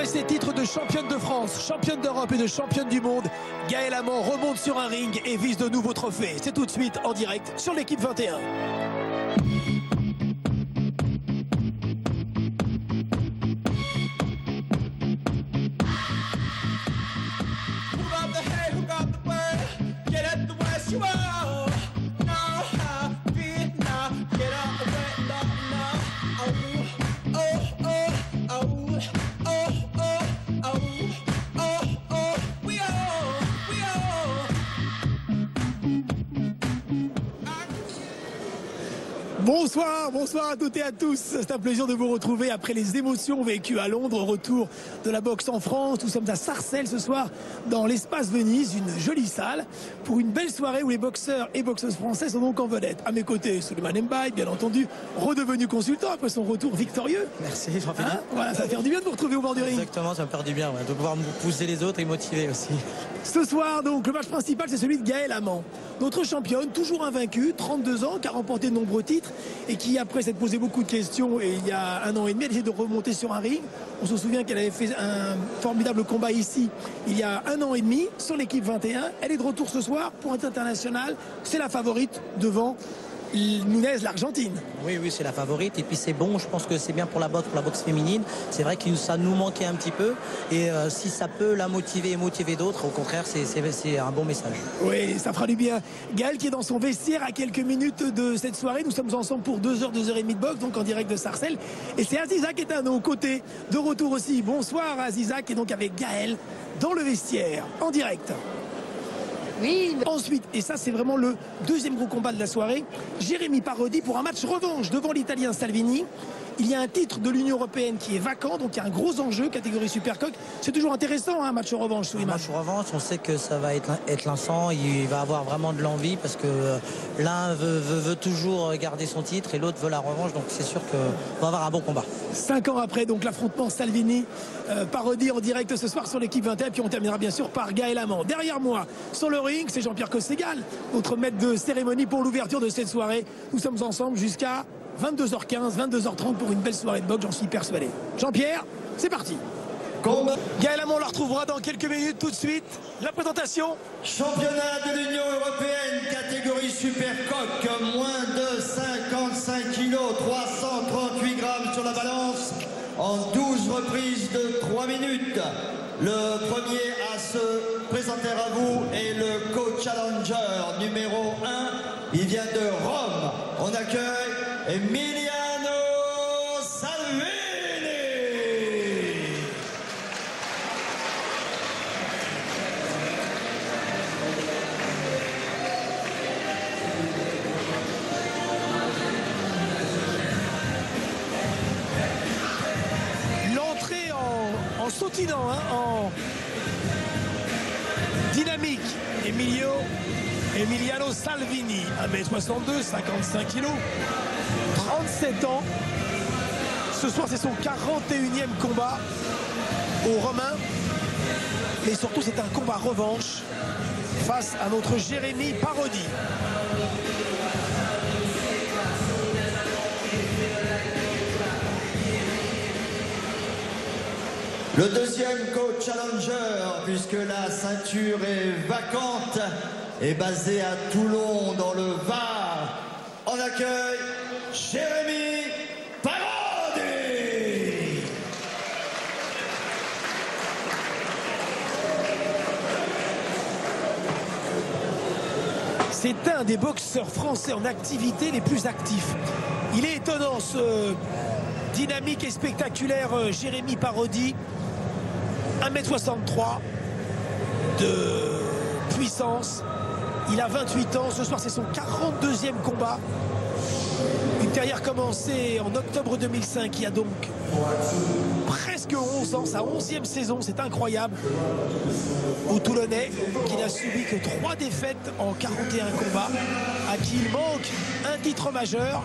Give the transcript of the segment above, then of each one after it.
Après ses titres de championne de France, championne d'Europe et de championne du monde, Gaëlle Amand remonte sur un ring et vise de nouveaux trophées. C'est tout de suite en direct sur l'équipe 21. Bonsoir à toutes et à tous. C'est un plaisir de vous retrouver après les émotions vécues à Londres. Retour de la boxe en France. Nous sommes à Sarcelles ce soir dans l'espace Venise, une jolie salle pour une belle soirée où les boxeurs et boxeuses français sont donc en vedette. À mes côtés, Souleymane Mbaye, bien entendu, redevenu consultant après son retour victorieux. Merci Jean-Philippe. Voilà, ça fait du bien de vous retrouver au bord du ring. Exactement, ça me fait du bien de pouvoir pousser les autres et motiver aussi. Ce soir, donc, le match principal, c'est celui de Gaëlle Amand. Notre championne, toujours invaincue, 32 ans, qui a remporté de nombreux titres et qui, après s'être posé beaucoup de questions, et il y a 1 an et demi, elle a essayé de remonter sur un ring. On se souvient qu'elle avait fait un formidable combat ici, il y a 1 an et demi, sur l'équipe 21. Elle est de retour ce soir pour un titre international. C'est la favorite devant Nunez, l'Argentine. Oui, c'est la favorite. Et puis c'est bon, je pense que c'est bien pour la boxe féminine. C'est vrai que ça nous manquait un petit peu. Et si ça peut la motiver et motiver d'autres, au contraire, c'est un bon message. Oui, ça fera du bien. Gaëlle qui est dans son vestiaire à quelques minutes de cette soirée. Nous sommes ensemble pour 2 heures, 2 heures et demie de boxe, donc en direct de Sarcelles. Et c'est Aziza qui est à nos côtés, de retour aussi. Bonsoir Aziza, qui est donc avec Gaëlle dans le vestiaire, en direct. Oui. Ensuite, et ça c'est vraiment le deuxième gros combat de la soirée, Jérémy Parodi pour un match revanche devant l'Italien Salvini. Il y a un titre de l'Union Européenne qui est vacant, donc il y a un gros enjeu, catégorie Supercoq. C'est toujours intéressant, un match revanche. Un match revanche, on sait que ça va être lançant, il va avoir vraiment de l'envie parce que l'un veut toujours garder son titre et l'autre veut la revanche, donc c'est sûr qu'on va avoir un bon combat. 5 ans après, donc l'affrontement Salvini, Parodi en direct ce soir sur l'équipe 21, puis on terminera bien sûr par Gaëlle Amand. Derrière moi, sur le ring, c'est Jean-Pierre Cosségal, notre maître de cérémonie pour l'ouverture de cette soirée. Nous sommes ensemble jusqu'à 22h15, 22h30 pour une belle soirée de boxe, j'en suis persuadé. Jean-Pierre, c'est parti. Gaëlle Amand, on la retrouvera dans quelques minutes. Tout de suite, la présentation. Championnat de l'Union Européenne, catégorie Supercoq, moins de 55 kilos, 338 grammes sur la balance, en 12 reprises de 3 minutes. Le premier à se présenter à vous est le co-challenger numéro 1. Il vient de Rome. On accueille Emiliano Salvini. L'entrée en sautinant, en dynamique. Emiliano Salvini, 1m62, 55 kg, 37 ans. Ce soir, c'est son 41e combat au Romain. Mais surtout, c'est un combat revanche face à notre Jérémy Parodi. Le deuxième co-challenger, puisque la ceinture est vacante, est basé à Toulon, dans le Var. On accueille Jérémy Parodi. C'est un des boxeurs français en activité les plus actifs. Il est étonnant, ce dynamique et spectaculaire Jérémy Parodi. 1m63 de puissance. Il a 28 ans. Ce soir, c'est son 42e combat. Une carrière commencée en octobre 2005. Il y a donc presque 11 ans. Sa 11e saison. C'est incroyable. Au Toulonnais, qui n'a subi que 3 défaites en 41 combats. À qui il manque un titre majeur.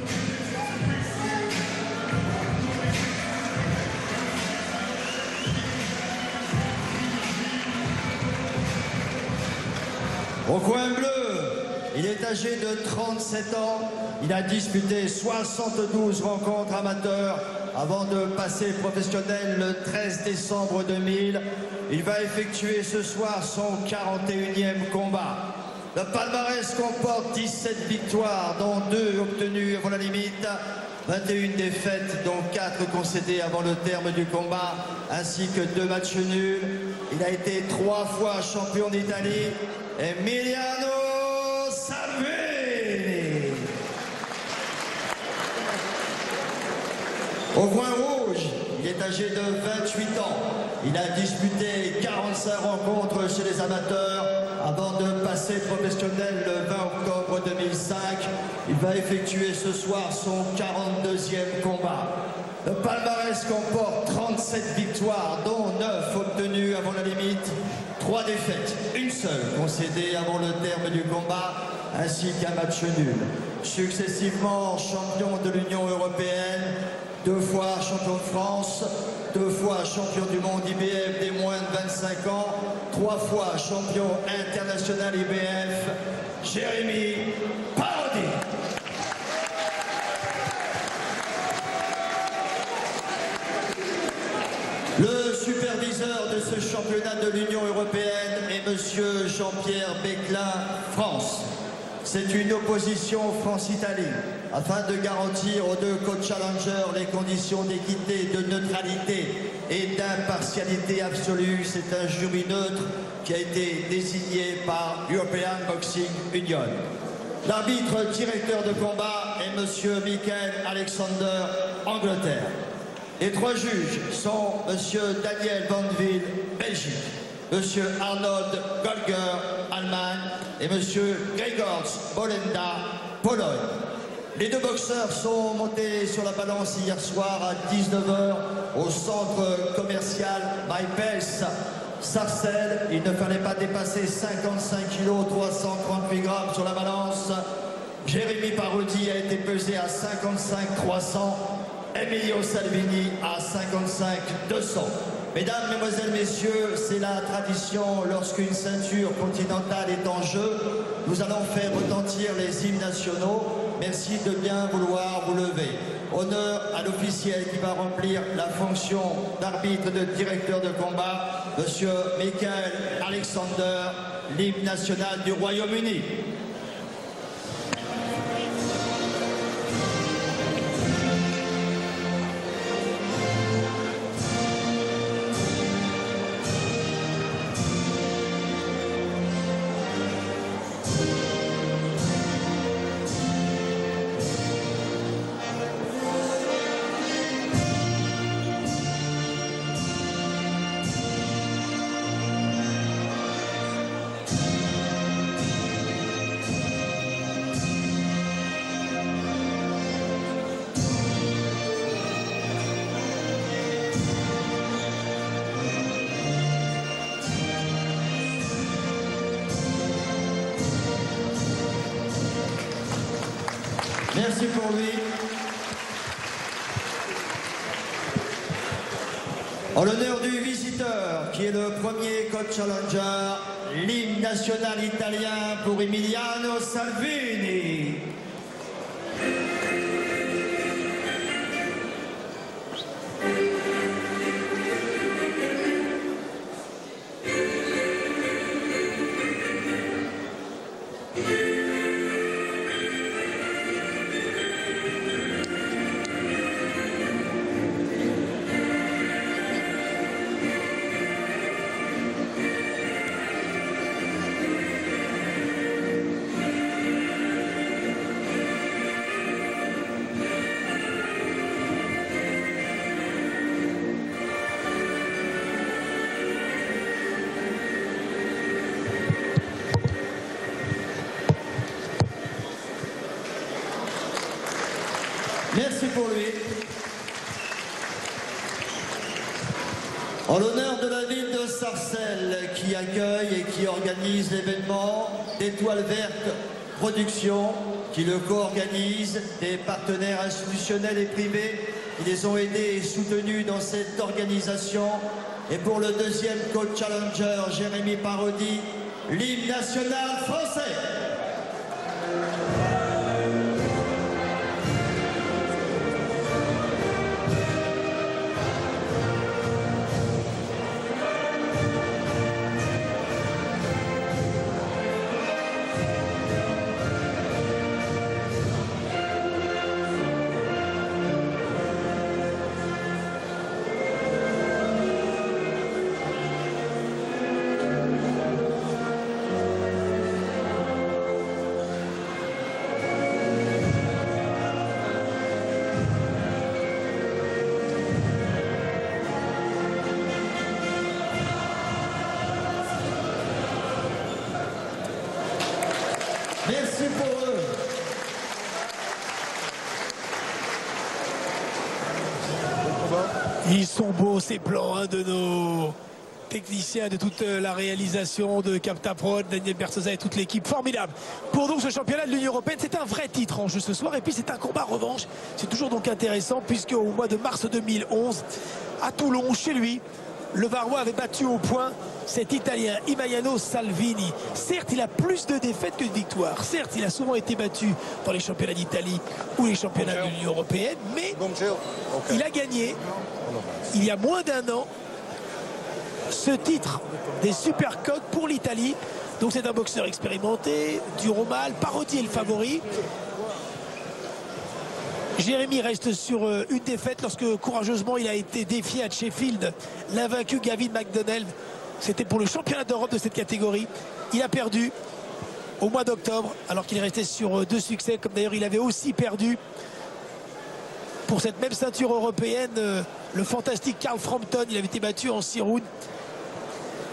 Au coin bleu, il est âgé de 37 ans. Il a disputé 72 rencontres amateurs avant de passer professionnel le 13 décembre 2000. Il va effectuer ce soir son 41e combat. Le palmarès comporte 17 victoires, dont 2 obtenues avant la limite, 21 défaites, dont 4 concédées avant le terme du combat, ainsi que 2 matchs nuls. Il a été 3 fois champion d'Italie. Emiliano Salvini. Au point rouge, il est âgé de 28 ans. Il a disputé 45 rencontres chez les amateurs avant de passer professionnel le 20 octobre 2005. Il va effectuer ce soir son 42e combat. Le palmarès comporte 37 victoires, dont 9 obtenues avant la limite, 3 défaites, une seule concédée avant le terme du combat, ainsi qu'un match nul. Successivement champion de l'Union européenne, 2 fois champion de France, 2 fois champion du monde IBF des moins de 25 ans, 3 fois champion international IBF, Jérémy Parodi. Le superviseur de ce championnat de l'Union européenne est monsieur Jean-Pierre Beclin, France. C'est une opposition France-Italie afin de garantir aux 2 coachs challengers les conditions d'équité, de neutralité et d'impartialité absolue. C'est un jury neutre qui a été désigné par European Boxing Union. L'arbitre directeur de combat est monsieur Michael Alexander, Angleterre. Les 3 juges sont monsieur Daniel Vanville, Belgique, monsieur Arnold Golger, Allemagne, et monsieur Gregors Bolenda, Pologne. Les 2 boxeurs sont montés sur la balance hier soir à 19h au centre commercial MyPace Sarcelles. Il ne fallait pas dépasser 55 kg, 338 grammes sur la balance. Jérémy Parodi a été pesé à 55 300. Emilio Salvini à 55 200. Mesdames, Mesdemoiselles, Messieurs, c'est la tradition lorsqu'une ceinture continentale est en jeu. Nous allons faire retentir les hymnes nationaux. Merci de bien vouloir vous lever. Honneur à l'officiel qui va remplir la fonction d'arbitre de directeur de combat, monsieur Michael Alexander, l'hymne national du Royaume-Uni. Merci pour lui. En l'honneur du visiteur, qui est le premier coach challenger, l'hymne national italien pour Emiliano Salvini. Merci pour lui. En l'honneur de la ville de Sarcelles qui accueille et qui organise l'événement, d'Étoile Verte Productions qui le co-organise, des partenaires institutionnels et privés qui les ont aidés et soutenus dans cette organisation. Et pour le deuxième coach challenger, Jérémy Parodi, l'hymne national français. Ils sont beaux ces plans hein, de nos techniciens, de toute la réalisation de Captaprod, Daniel Bersosa et toute l'équipe. Formidable. Pour donc ce championnat de l'Union Européenne, c'est un vrai titre en jeu ce soir. Et puis c'est un combat revanche. C'est toujours donc intéressant puisque au mois de mars 2011, à Toulon, chez lui, le Varois avait battu au point cet Italien Emiliano Salvini. Certes, il a plus de défaites que de victoires. Certes, il a souvent été battu dans les championnats d'Italie ou les championnats de l'Union Européenne. Mais il a gagné, il y a moins d'un an, ce titre des Supercoques pour l'Italie. Donc c'est un boxeur expérimenté, dur au mal. Parodi est le favori. Jérémy reste sur une défaite lorsque courageusement il a été défié à Sheffield. L'invaincu Gavin McDonnell, c'était pour le championnat d'Europe de cette catégorie. Il a perdu au mois d'octobre alors qu'il est resté sur 2 succès, comme d'ailleurs il avait aussi perdu pour cette même ceinture européenne le fantastique Carl Frampton. Il avait été battu en 6 rounds.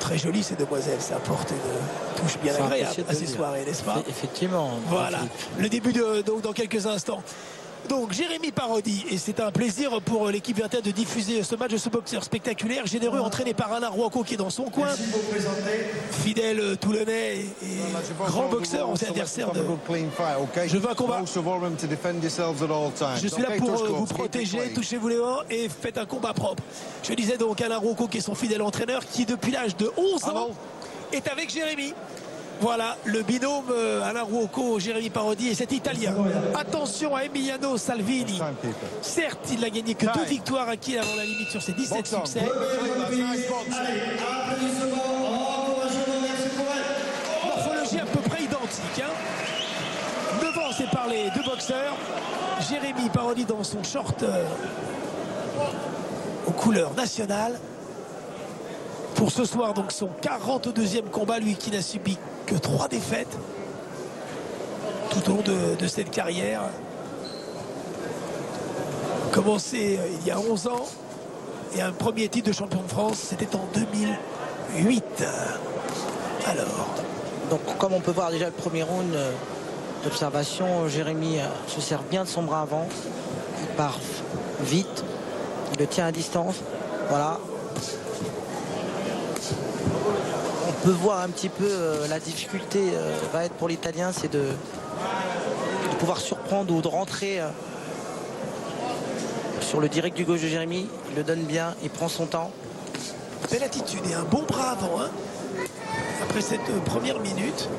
Très jolie ces demoiselles, ça apporte une touche bien agréable à ces soirées, n'est-ce pas? Effectivement. Voilà, le début donc dans quelques instants. Donc Jérémy Parodi, et c'est un plaisir pour l'équipe 21 de diffuser ce match de ce boxeur spectaculaire, généreux, entraîné par Alain Rouaco qui est dans son coin. Fidèle Toulonnais et grand boxeur, ancien adversaire de... Je veux un combat. Je suis là pour vous protéger, touchez-vous les mains et faites un combat propre. Je disais donc Alain Rouaco qui est son fidèle entraîneur, qui depuis l'âge de 11 ans est avec Jérémy. Voilà le binôme Alain Rouaco, Jérémy Parodi et cet Italien. Attention à Emiliano Salvini. Certes, il n'a gagné que 2 victoires acquises avant la limite sur ses 17 succès. Morphologie à peu près identique. Devancé par les 2 boxeurs. Jérémy Parodi dans son short aux couleurs nationales. Pour ce soir, donc son 42e combat, lui qui n'a subi que 3 défaites tout au long de cette carrière. Commencé il y a 11 ans et un premier titre de champion de France, c'était en 2008. Alors, donc comme on peut voir déjà le premier round d'observation, Jérémy se sert bien de son bras avant. Il part vite, il le tient à distance. Voilà. On peut voir un petit peu la difficulté va être pour l'Italien, c'est de pouvoir surprendre ou de rentrer sur le direct du gauche de Jérémy. Il le donne bien, il prend son temps. Belle attitude et un bon bras avant après cette première minute.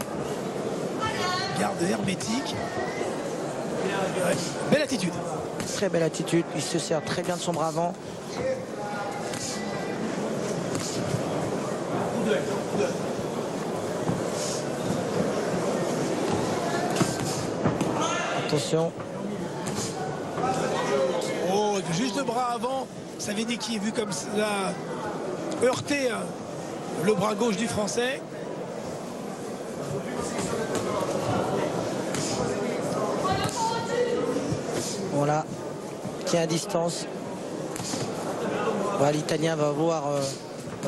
Garde hermétique. Ouais, belle attitude. Très belle attitude, il se sert très bien de son bras avant. Attention. Oh, juste le bras avant. Savini qui est vu comme ça heurter le bras gauche du Français. Voilà, tient à distance. Voilà, l'Italien va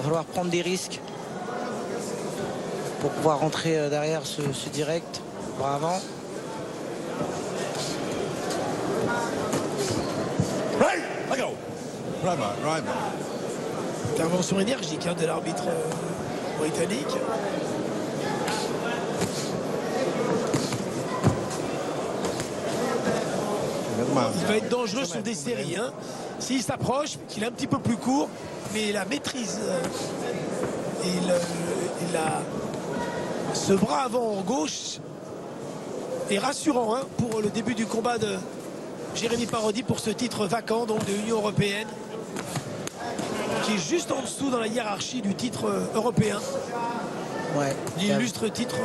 falloir prendre des risques pour pouvoir rentrer derrière ce direct. Bras avant. Intervention énergique de l'arbitre britannique. Il va être dangereux sur des séries. S'il s'approche, qu'il est un petit peu plus court, mais la maîtrise ce bras avant en gauche est rassurant pour le début du combat de Jérémy Parodi pour ce titre vacant donc de l'Union Européenne, qui est juste en dessous dans la hiérarchie du titre européen. Ouais, l'illustre titre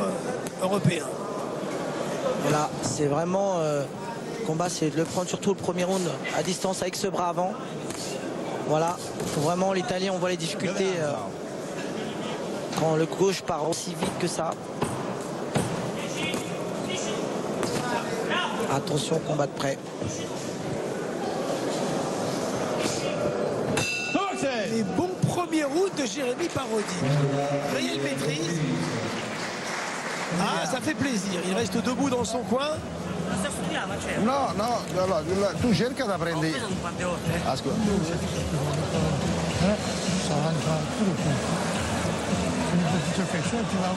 européen. Voilà, c'est vraiment combat, c'est de le prendre surtout le premier round à distance avec ce bras avant. Voilà, vraiment l'Italien, on voit les difficultés quand le gauche part aussi vite que ça. Attention, combat de près. Les bons premiers rounds de Jérémy Parodi. Réelle maîtrise. Ah, ça fait plaisir. Il reste debout dans son coin. No, no, allora, tu cerca da prendere. Ascolta. Tu fais chaud, tu vas au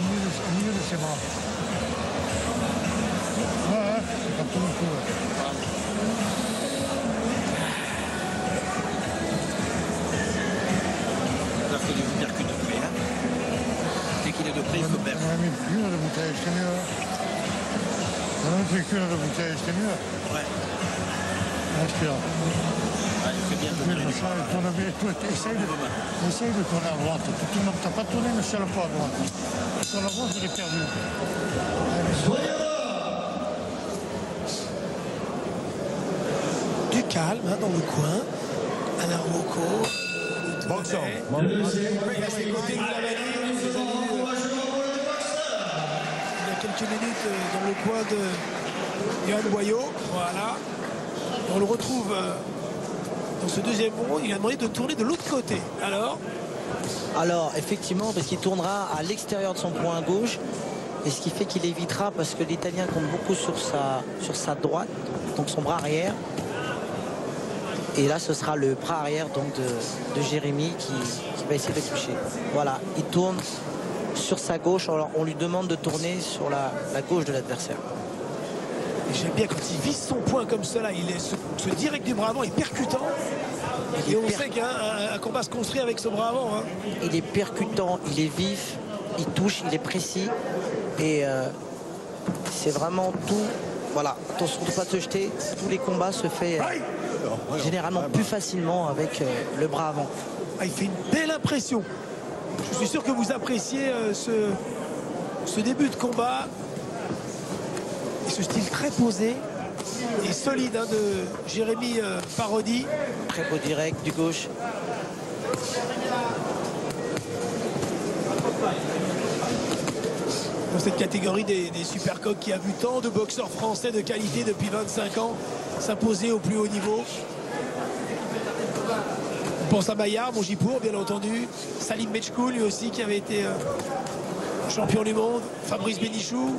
milieu de ses bras. Ouais, c'est pas tout le coup. Là, il faut du percute de près. Hein. Dès qu'il est de près, il faut perdre. On a mis plus dans la bouteille, c'est mieux. On a mis plus dans la bouteille, c'est mieux. Ouais. Respire. Ouais, il fait bien de Respire, ça, tourne bien. Essaye de tourner à droite. Tu n'as pas tourné une seule fois à droite. Sur la droite, il est perdu. Du calme hein, dans le coin. Alain Rocco. Boxon. Il y a quelques minutes dans le coin de Johan Boyot. Voilà. Et on le retrouve dans ce deuxième round. Il a demandé de tourner de l'autre côté. Alors, effectivement, parce qu'il tournera à l'extérieur de son point gauche. Et ce qui fait qu'il évitera, parce que l'Italien compte beaucoup sur sa droite, donc son bras arrière. Et là, ce sera le bras arrière donc, de Jérémy qui va essayer de toucher. Voilà, il tourne sur sa gauche. Alors, on lui demande de tourner sur la gauche de l'adversaire. J'aime bien quand il vise son point comme cela. Il est ce direct du bras avant est percutant. Et on sait qu'un combat se construit avec ce bras avant. Hein. Il est percutant, il est vif, il touche, il est précis. Et c'est vraiment tout. Voilà, attention de ne pas se jeter. Tous les combats se font généralement plus facilement avec le bras avant. Il fait une belle impression. Je suis sûr que vous appréciez ce début de combat. Et ce style très posé et solide hein, de Jérémy Parodi. Très beau direct du gauche. Dans cette catégorie des supercoqs qui a vu tant de boxeurs français de qualité depuis 25 ans s'imposer au plus haut niveau. On pense à Maillard, Mongipour bien entendu, Salim Mechkoul lui aussi qui avait été champion du monde, Fabrice Bénichou,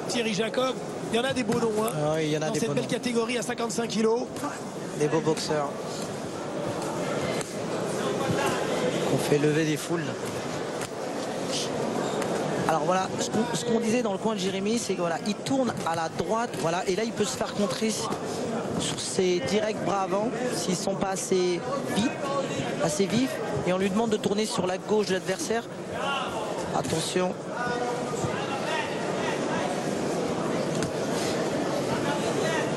Thierry Jacob. Il y en a des beaux noms hein, il y en a dans des cette beaux belle noms. catégorie à 55 kilos. Des beaux boxeurs. Qu'on fait lever des foules. Alors voilà, ce qu'on disait dans le coin de Jérémy, c'est que voilà, il tourne à la droite, voilà, et là il peut se faire contrer sur ses directs bras avant s'ils ne sont pas assez vifs, et on lui demande de tourner sur la gauche de l'adversaire. Attention.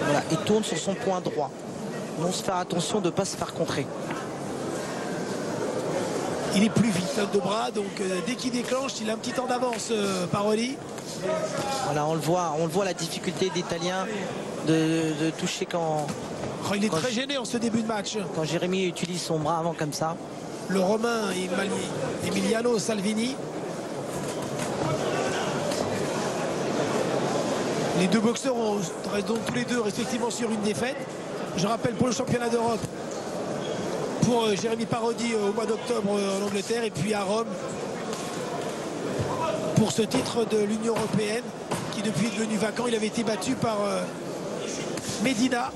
Voilà, il tourne sur son point droit. On se fait attention de ne pas se faire contrer. Il est plus vite de bras, donc dès qu'il déclenche, il a un petit temps d'avance, Parodi. Voilà, on le voit la difficulté d'Italien de toucher quand Il est très gêné en ce début de match. Quand Jérémy utilise son bras avant comme ça. Le Romain Emiliano Salvini. Les deux boxeurs restent donc tous les deux respectivement sur une défaite. Je rappelle pour le championnat d'Europe, pour Jérémy Parodi au mois d'octobre en Angleterre, et puis à Rome pour ce titre de l'Union européenne qui depuis est devenu vacant. Il avait été battu par Medina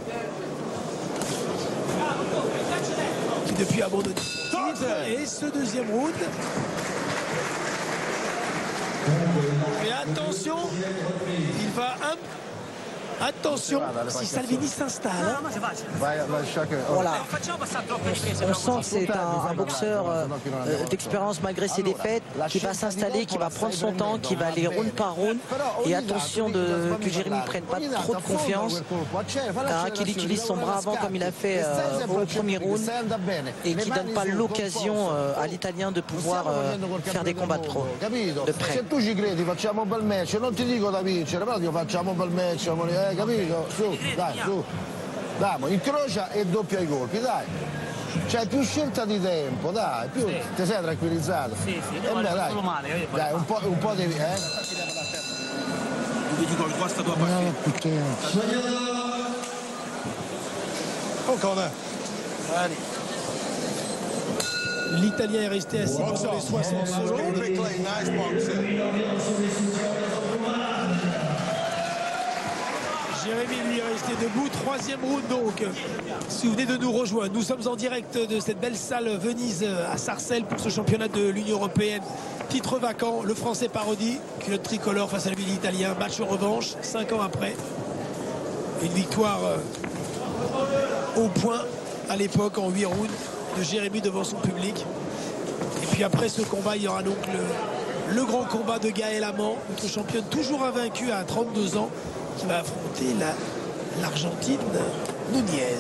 qui depuis abandonne. Et ce deuxième round. Mais attention, il va attention, si Salvini s'installe. Voilà. On sent que c'est un boxeur d'expérience malgré ses défaites, qui va s'installer, qui va prendre son temps, qui va aller round par round. Et attention que Jérémy ne prenne pas trop de confiance, qu'il utilise son bras avant comme il a fait au premier round, et qui ne donne pas l'occasion à l'Italien de pouvoir faire des combats de pro de près. Se tu ci credi facciamo un bel match, non ti dico da vincere, però facciamo un bel match, capito? Su, dai, su. Dai, incrocia e doppia i colpi, dai. C'hai più scelta di tempo, dai, più ti sei tranquillizzato. Sì, devo fare solo male. Dai, un po' devi, Dove dico qua sta tua partita. Oh, corner. L'Italien est resté assis pendant les 60 secondes. Jérémy lui est resté debout, 3e round donc. Si vous venez de nous rejoindre, nous sommes en direct de cette belle salle Venise à Sarcelles pour ce championnat de l'Union européenne. Titre vacant, le français Parodi, culotte tricolore face à lui l'Italien. Match en revanche, 5 ans après. Une victoire au point à l'époque en 8 rounds de Jérémy devant son public. Et puis après ce combat, il y aura donc le grand combat de Gaël Amand, notre championne toujours invaincue à 32 ans, qui va affronter l'Argentine Nunez.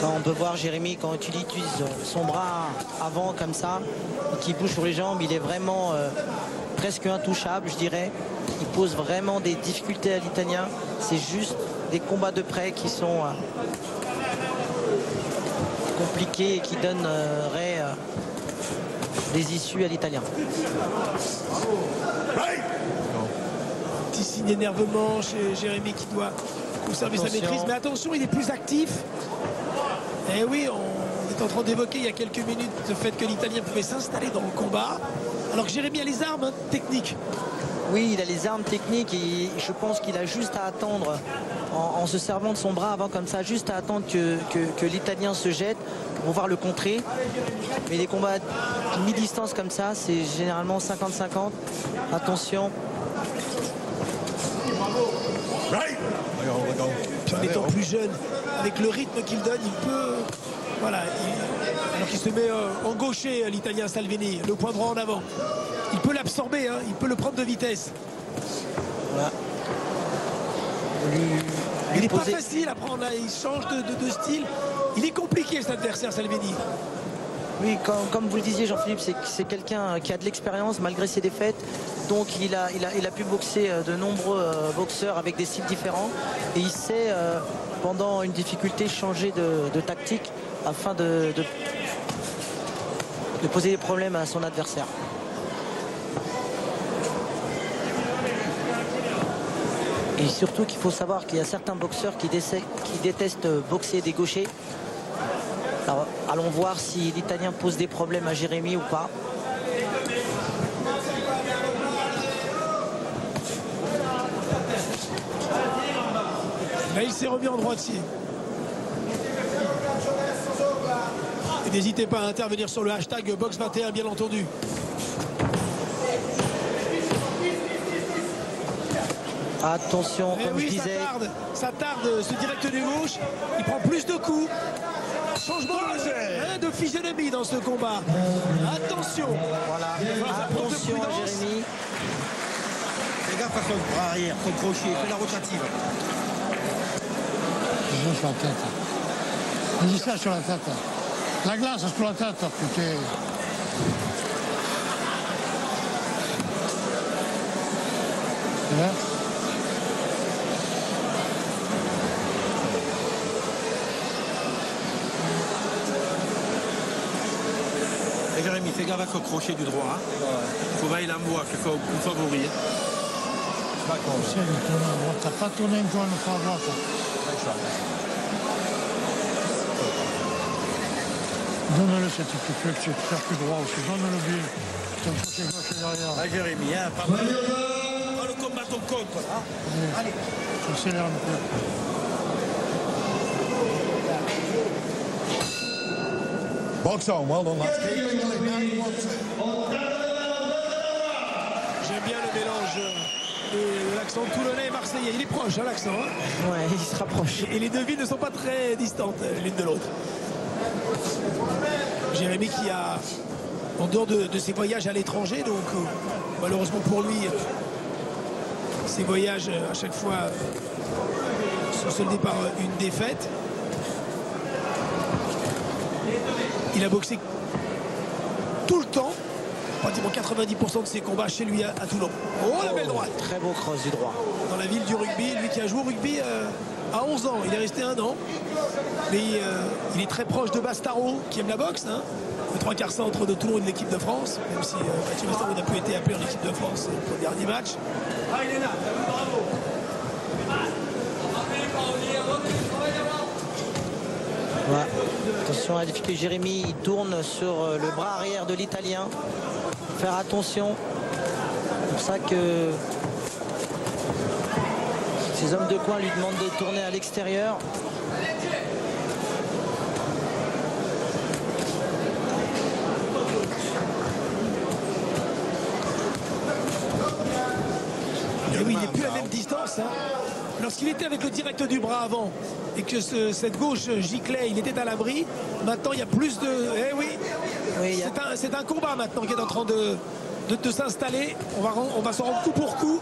Quand on peut voir Jérémy, quand il utilise son bras avant comme ça, et qu'il bouge sur les jambes, il est vraiment presque intouchable, je dirais. Il pose vraiment des difficultés à l'Italien. C'est juste des combats de près qui sont compliqués et qui donneraient des issues à l'Italien. Petit signe d'énervement chez Jérémy qui doit conserver sa maîtrise. Mais attention, il est plus actif. Et oui, on est en train d'évoquer il y a quelques minutes le fait que l'Italien pouvait s'installer dans le combat. Alors que Jérémy a les armes techniques. Oui, il a les armes techniques et je pense qu'il a juste à attendre, en se servant de son bras avant comme ça, juste à attendre que l'Italien se jette pour pouvoir le contrer. Mais les combats mi-distance comme ça, c'est généralement 50-50. Attention. Puis en étant plus jeune, avec le rythme qu'il donne, il peut... Voilà, alors qu'il se met en gaucher, l'Italien Salvini, le point droit en avant. Il peut l'absorber, hein, il peut le prendre de vitesse. Voilà. Il n'est pas facile à prendre, là. Il change de style. Il est compliqué cet adversaire Salvini. Oui, comme vous le disiez Jean-Philippe, c'est quelqu'un qui a de l'expérience malgré ses défaites. Donc il a pu boxer de nombreux boxeurs avec des styles différents. Et il sait, pendant une difficulté, changer de tactique afin de poser des problèmes à son adversaire. Et surtout qu'il faut savoir qu'il y a certains boxeurs qui détestent boxer des gauchers. Alors, allons voir si l'Italien pose des problèmes à Jérémy ou pas. Là, il s'est remis en droitier. Et n'hésitez pas à intervenir sur le hashtag Box21, bien entendu. Attention, comme oui, je disais. Ça tarde, ce direct du gauche. Il prend plus de coups. Changement de physionomie dans ce combat. Attention. Voilà. Attention à Jérémy. Fais gaffe à son bras arrière, son crochet, fais la rotative. Je joue sur la tête. Je dis ça sur la tête. La glace sur la tête, putain. Ouais. Et Jérémy, fais gaffe à son crochet du droit. Il faut veiller l'envoi, qu'il faut un favori. T'as pas tourné encore une fois avant. Donne-le cette flexion, faire plus droit aussi. Donne-le bien. Comme ça, c'est gauche derrière. Ah, Jérémy, hein, prends le combat ton compte. Allez. J'accélère un peu. Box on, well done, lads. J'aime bien le mélange de l'accent toulonnais et marseillais. Il est proche, hein, l'accent. Hein. Ouais, il se rapproche. Et les deux villes ne sont pas très distantes l'une de l'autre. Jérémy qui a, en dehors de ses voyages à l'étranger, donc malheureusement pour lui, ses voyages à chaque fois sont soldés par une défaite. Il a boxé tout le temps, pratiquement 90% de ses combats chez lui à Toulon. Oh, la belle droite. Très beau cross du droit. Dans la ville du rugby, lui qui a joué au rugby à 11 ans. Il est resté 1 an. Mais il est très proche de Bastaro, qui aime la boxe. Hein, le 3/4 centre de Toulon et de l'équipe de France. Même si Mathieu Bastaro n'a plus été appelé en équipe de France pour le dernier match. Il est là, bravo. Ouais. Attention à la difficulté. Jérémy, il tourne sur le bras arrière de l'Italien. Faire attention. C'est pour ça que Ses hommes de coin lui demandent de tourner à l'extérieur. Et oui, il n'est plus à la même distance. Hein. Lorsqu'il était avec le direct du bras avant et que cette gauche giclait, il était à l'abri. Maintenant, il y a plus de... Eh oui, oui c'est un combat maintenant qui est en train de s'installer. On va s'en rendre coup pour coup.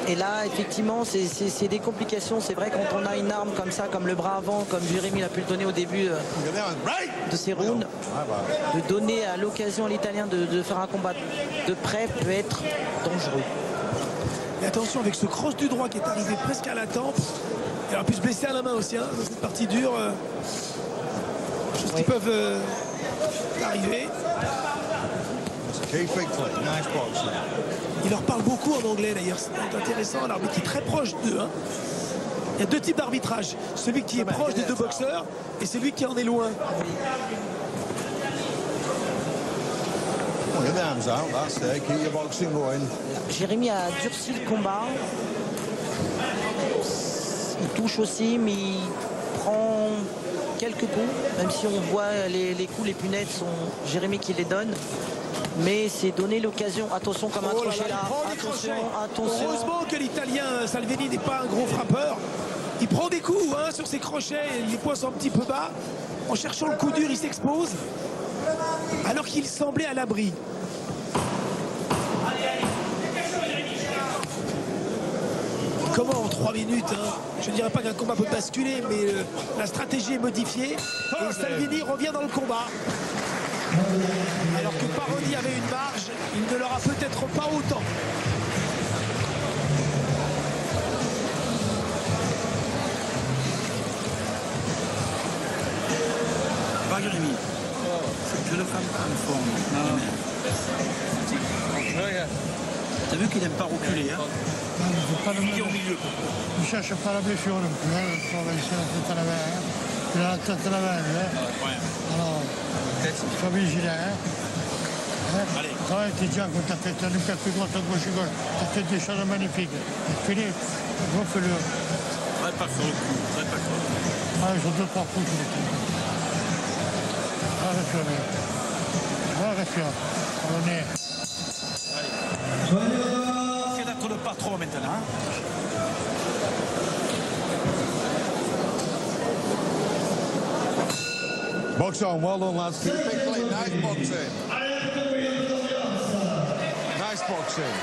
Et là, effectivement, c'est des complications. C'est vrai, quand on a une arme comme ça, comme le bras avant, comme Jérémy l'a pu le donner au début de ces rounds, de donner à l'occasion à l'Italien de faire un combat de près peut être dangereux. Et attention avec ce croche du droit qui est arrivé presque à la tempe. Il aurait pu se blesser à la main aussi, hein, dans cette partie dure. Choses qui peuvent arriver. Il leur parle beaucoup en anglais d'ailleurs, c'est intéressant. L'arbitre qui est très proche d'eux. Hein. Il y a deux types d'arbitrage. Celui qui est proche des deux boxeurs et celui qui en est loin. Jérémy a durci le combat. Il touche aussi, mais il prend quelques coups, même si on voit les coups, les punettes sont Jérémy qui les donne. Mais c'est donner l'occasion. Attention comme un crochet là. Attention. Heureusement que l'Italien Salvini n'est pas un gros frappeur. Il prend des coups hein, sur ses crochets, les poings sont un petit peu bas. En cherchant le coup dur, il s'expose. Alors qu'il semblait à l'abri. Comment en 3 minutes hein, je ne dirais pas qu'un combat peut basculer, mais la stratégie est modifiée. Et Salvini revient dans le combat. Alors que Parodi avait une marge, il ne l'aura peut-être pas autant. Va Jérémy. Je le fais en forme. T'as vu qu'il n'aime pas reculer, hein? Il est au milieu. Il cherche pas la blessure non plus, hein. Il a la tête à la main, alors, sois vigilant, hein. Allez. Travaille tes gens quand t'as fait un uppercut droite à gauche, t'as fait des choses magnifiques. Philippe, refais-le. Ouais, pas sur le coup, ouais, pas sur le coup. Ah, j'ai 2-3 coups sur le coup. Va réfléchir. Va réfléchir. On est. Allez. C'est d'être le patron maintenant. Hein. Box on, well done lads. Keep it clean, nice boxing. Nice boxing.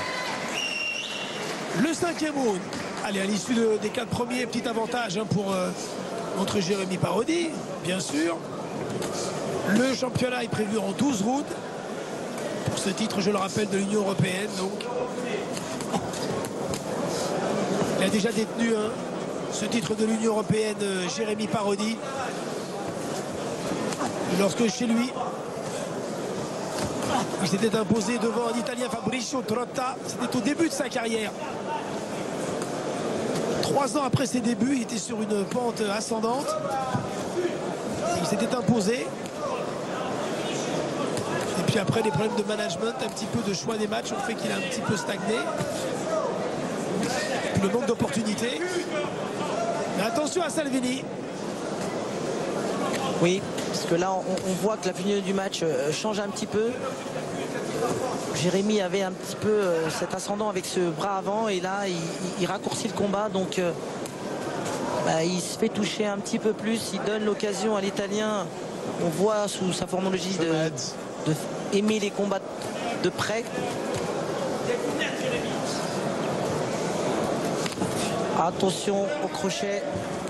Le 5e round. Allez, à l'issue des 4 premiers, petit avantage hein, pour notre Jérémy Parodi, bien sûr. Le championnat est prévu en 12 rounds. Pour ce titre, je le rappelle, de l'Union européenne. Donc, il a déjà détenu hein, ce titre de l'Union européenne, Jérémy Parodi. Lorsque chez lui, il s'était imposé devant un Italien, Fabricio Trotta. C'était au début de sa carrière. 3 ans après ses débuts, il était sur une pente ascendante. Il s'était imposé. Et puis après, des problèmes de management, un petit peu de choix des matchs ont fait qu'il a un petit peu stagné. Et puis le manque d'opportunités. Mais attention à Salvini. Oui, parce que là, on voit que la finale du match change un petit peu. Jérémy avait un petit peu cet ascendant avec ce bras avant et là, il raccourcit le combat. Donc, il se fait toucher un petit peu plus. Il donne l'occasion à l'Italien. On voit sous sa formologie de aimer les combats de près. Attention au crochet.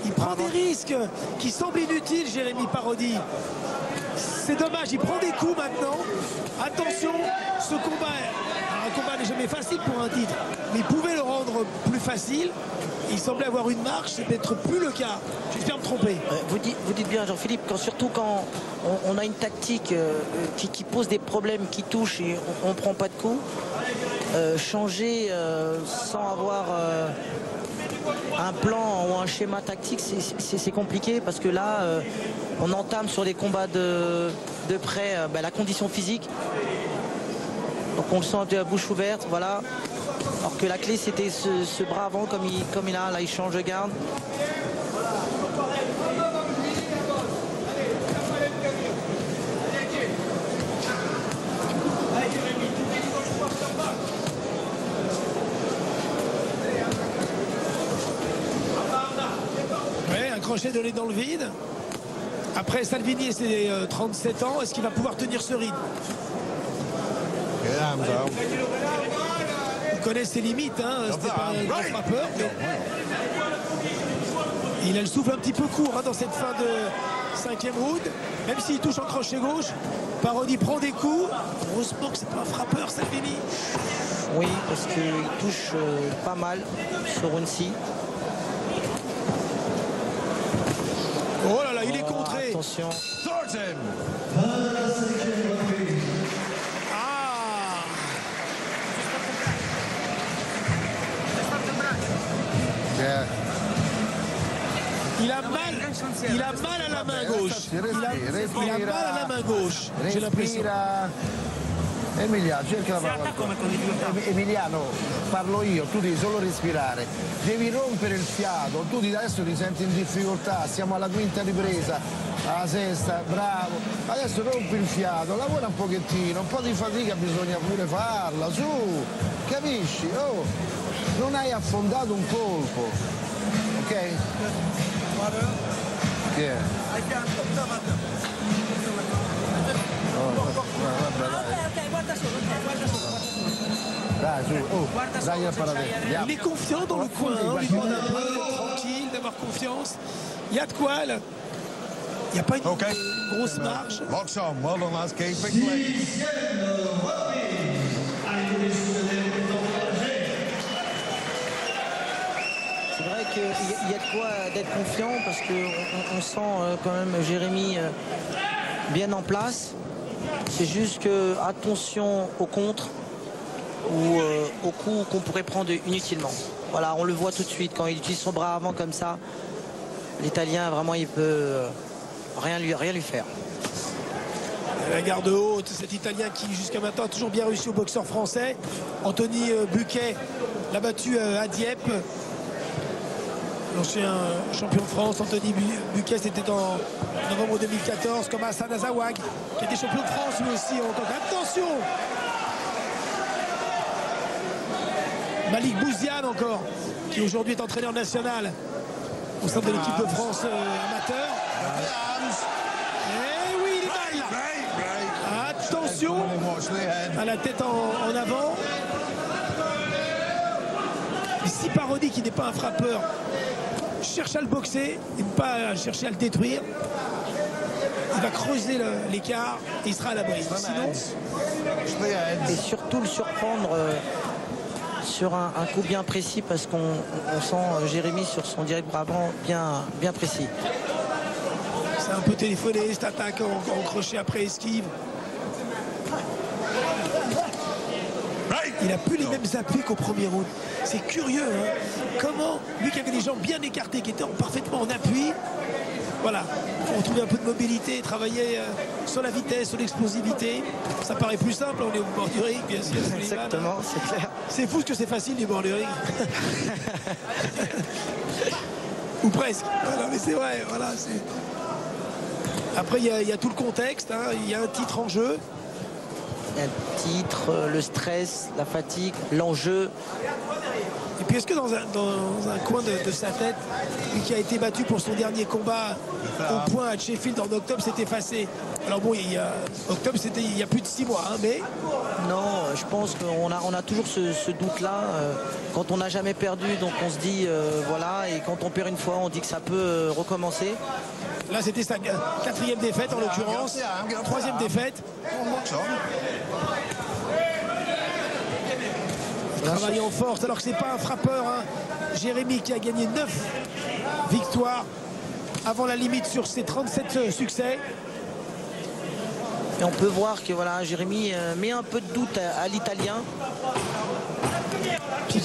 Il prend des risques qui semblent inutiles, Jérémy Parodi. C'est dommage, il prend des coups maintenant. Attention, ce combat, un combat n'est jamais facile pour un titre, mais il pouvait le rendre plus facile. Il semblait avoir une marche, c'est peut-être plus le cas. J'espère me tromper. Vous dites bien, Jean-Philippe, surtout quand on a une tactique qui pose des problèmes, qui touche et on ne prend pas de coups, changer sans avoir un plan ou un schéma tactique, c'est compliqué parce que là, on entame sur des combats de près la condition physique. Donc on le sent de la bouche ouverte, voilà. Alors que la clé c'était ce bras avant comme il a, là il change de garde. Ouais, un crochet donné dans le vide. Après Salvini et ses 37 ans, est-ce qu'il va pouvoir tenir ce rythme? Il connaît ses limites, hein. C'était pas un grand frappeur, mais il a le souffle un petit peu court hein, dans cette fin de 5e round. Même s'il touche en crochet gauche, Parodi prend des coups. Heureusement que c'est pas un frappeur, Salvini. Oui, parce qu'il touche pas mal ce round-ci. Oh là là, il est contré. Attention. Ah, il a mal à la main gauche. Il a mal à la main gauche, j'ai l'impression. Emiliano, cerca la parola. Emiliano, parlo io, tu devi solo respirare. Devi rompere il fiato, tu adesso ti senti in difficoltà, siamo alla quinta ripresa, alla sesta, bravo. Adesso rompi il fiato, lavora un pochettino, un po' di fatica bisogna pure farla, su, capisci? Oh, non hai affondato un colpo, ok? Che è? Il est confiant dans le coin, hein. On lui demande un peu d'être tranquille, d'avoir confiance. Il y a de quoi là. Il n'y a pas une grosse marge. C'est vrai qu'il y a de quoi d'être confiant parce qu'on sent quand même Jérémy bien en place. C'est juste que attention au contre ou au coup qu'on pourrait prendre inutilement. Voilà, on le voit tout de suite quand il utilise son bras avant comme ça. L'Italien vraiment il peut rien lui faire. La garde haute, cet Italien qui jusqu'à maintenant a toujours bien réussi au boxeur français. Anthony Buquet l'a battu à Dieppe. L'ancien champion de France, Anthony Buquet, c'était en novembre 2014, comme Hassan Azawad, qui était champion de France lui aussi en tant qu'attention. Malik Bouziane encore, qui aujourd'hui est entraîneur national au sein de l'équipe de France amateur. Et oui, il est mal là. Attention à la tête en avant. Ici Parodi, qui n'est pas un frappeur, cherche à le boxer et pas chercher à le détruire. Il va creuser l'écart et il sera à l'abri. Sinon, et surtout le surprendre sur un coup bien précis parce qu'on sent Jérémy sur son direct bras avant bien précis. C'est un peu téléphoné cette attaque en crochet après esquive. Il n'a plus les mêmes appuis qu'au premier round. C'est curieux, hein. Comment, lui qui avait les jambes bien écartées, qui était parfaitement en appui, voilà, il faut retrouver un peu de mobilité, travailler sur la vitesse, sur l'explosivité. Ça paraît plus simple, on est au bord du ring, bien sûr. Exactement, c'est clair. C'est fou ce que c'est facile du bord du ring. Ou presque. Voilà, mais c'est vrai, voilà. Après, il y a tout le contexte, hein. Il y a un titre en jeu. Il y a le titre, le stress, la fatigue, l'enjeu. Et puis est-ce que dans un coin de sa tête, lui qui a été battu pour son dernier combat au point à Sheffield en octobre, s'est effacé? Alors bon, octobre, c'était il y a plus de 6 mois, hein, mais... Non, je pense qu'on a toujours ce doute-là. Quand on n'a jamais perdu, donc on se dit, voilà, et quand on perd une fois, on dit que ça peut recommencer. Là, c'était sa 4e défaite en l'occurrence, 3e défaite. Travailler en force, alors que c'est pas un frappeur, hein. Jérémy qui a gagné 9 victoires avant la limite sur ses 37 succès. Et on peut voir que voilà, Jérémy met un peu de doute à l'Italien. Puis